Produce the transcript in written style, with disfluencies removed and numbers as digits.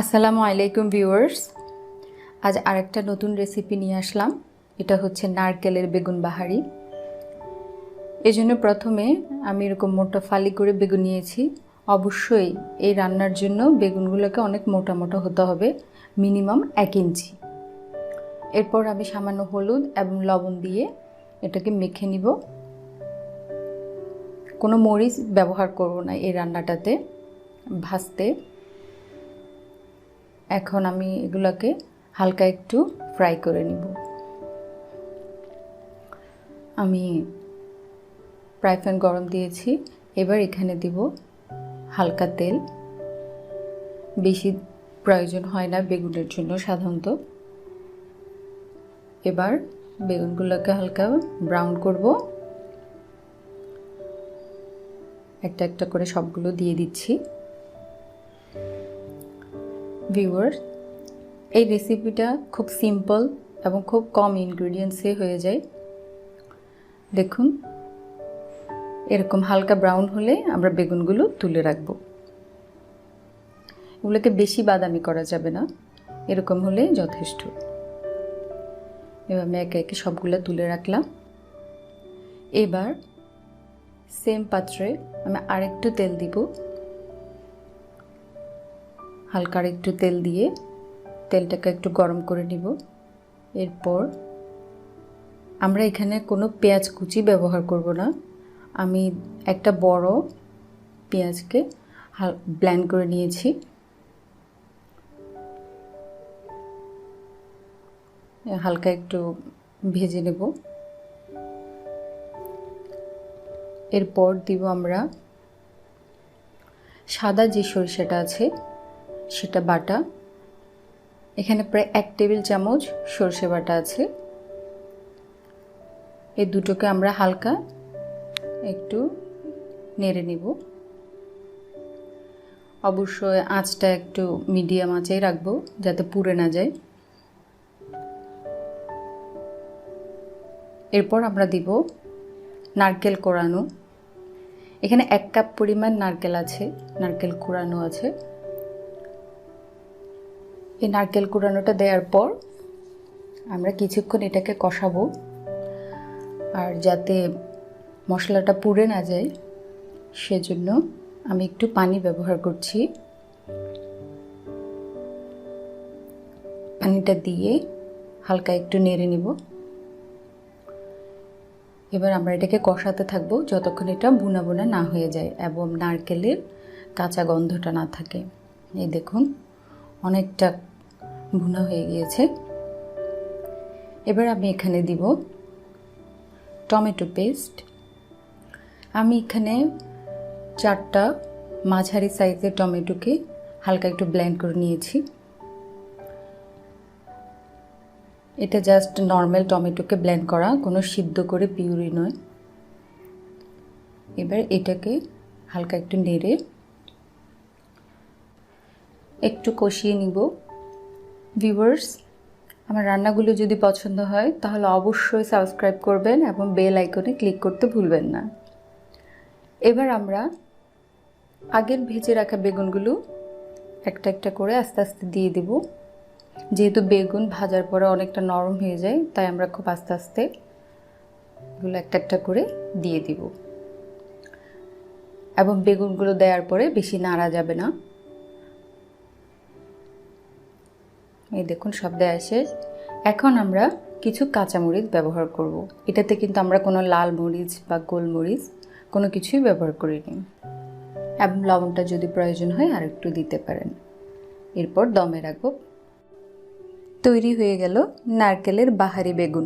আসসালামু আলাইকুম ভিউয়ার্স। আজ আরেকটা নতুন রেসিপি নিয়ে আসলাম। এটা হচ্ছে নারকেলের বেগুন বাহারি। এজন্য প্রথমে আমি এরকম মোটা ফালি করে বেগুন নিয়েছি। অবশ্যই এই রান্নার জন্য বেগুনগুলোকে অনেক মোটা মোটা হতে হবে, মিনিমাম 1 ইঞ্চি। এরপর আমি সামান্য হলুদ এবং লবণ দিয়ে এটাকে মেখে নিব। কোনো মরিচ ব্যবহার করব না এই রান্নাটাতে ভাজতে। এখন আমি এগুলোকে হালকা একটু ফ্রাই করে নিব। আমি ফ্রাই প্যান গরম দিয়েছি। এবার এখানে দিব হালকা তেল। বেশি প্রয়োজন হয় না বেগুনের জন্য সাধারণত। এবার বেগুনগুলোকে হালকা ব্রাউন করব। একটা একটা করে সবগুলো দিয়ে দিচ্ছি। ভিউয়ার্স, এই রেসিপিটা খুব সিম্পল এবং খুব কম ইনগ্রেডিয়েন্টসে হয়ে যায়। দেখুন, এরকম হালকা ব্রাউন হলে আমরা বেগুনগুলো তুলে রাখব। এগুলোকে বেশি বাদামি করা যাবে না, এরকম হলে যথেষ্ট। এবার আমি একে একে সবগুলো তুলে রাখলাম। এবার সেম পাত্রে আমি আরেকটু তেল দিব। হালকা একটু তেল দিয়ে তেলটাকে একটু গরম করে নিব। এরপর আমরা এখানে কোনো পেঁয়াজ কুচি ব্যবহার করব না। আমি একটা বড় পেঁয়াজকে ব্লেন্ড করে নিয়েছি। হালকা একটু ভেজে নেব। এরপর দিব আমরা সাদা যে সরিষাটা আছে সেটা বাটা। এখানে প্রায় 1 টেবিল চামচ সরষে বাটা আছে। এই দুটোকে আমরা হালকা একটু নেড়ে নিব। অবশ্যই আঁচটা একটু মিডিয়াম আঁচেই রাখবো যাতে পুড়ে না যায়। এরপর আমরা দিব নারকেল কোড়ানো। এখানে 1 কাপ পরিমাণ নারকেল আছে, নারকেল কোড়ানো আছে। এই নারকেল কোড়ানোটা দেওয়ার পর আমরা কিছুক্ষণ এটাকে কষাবো। আর যাতে মশলাটা পুড়ে না যায় সেজন্য আমি একটু পানি ব্যবহার করছি। পানিটা দিয়ে হালকা একটু নেড়ে নিব। এবার আমরা এটাকে কষাতে থাকবো যতক্ষণ এটা ভুনা ভুনা না হয়ে যায় এবং নারকেলের কাঁচা গন্ধটা না থাকে। এই দেখুন, অনেকটা ভুনা হয়ে গিয়েছে। এবার আমি এখানে দিব টমেটো পেস্ট। আমি এখানে 4টা মাঝারি সাইজের টমেটোকে হালকা একটু ব্লেন্ড করে নিয়েছি। এটা জাস্ট নর্মাল টমেটোকে ব্লেন্ড করা, কোনো সিদ্ধ করে পিউরি নয়। এবার এটাকে হালকা একটু নেড়ে একটু কষিয়ে নিব। ভিউয়ার্স, আমার রান্নাগুলো যদি পছন্দ হয় তাহলে অবশ্যই সাবস্ক্রাইব করবেন এবং বেল আইকনে ক্লিক করতে ভুলবেন না। এবার আমরা আগের ভেজে রাখা বেগুনগুলো একটা একটা করে আস্তে আস্তে দিয়ে দেব। যেহেতু বেগুন ভাজার পরে অনেকটা নরম হয়ে যায়, তাই আমরা খুব আস্তে আস্তে এগুলো একটা একটা করে দিয়ে দিব। এবং বেগুনগুলো দেওয়ার পরে বেশি নাড়া যাবে না। এই দেখুন, সব দেওয়া শেষ। এখন আমরা কিছু কাঁচামরিচ ব্যবহার করব। এটাতে কিন্তু আমরা কোনো লাল মরিচ বা গোলমরিচ কোনো কিছুই ব্যবহার করিনি। এবং লবণটা যদি প্রয়োজন হয় আর একটু দিতে পারেন। এরপর দমে রাখবো। তৈরি হয়ে গেল নারকেলের বাহারি বেগুন।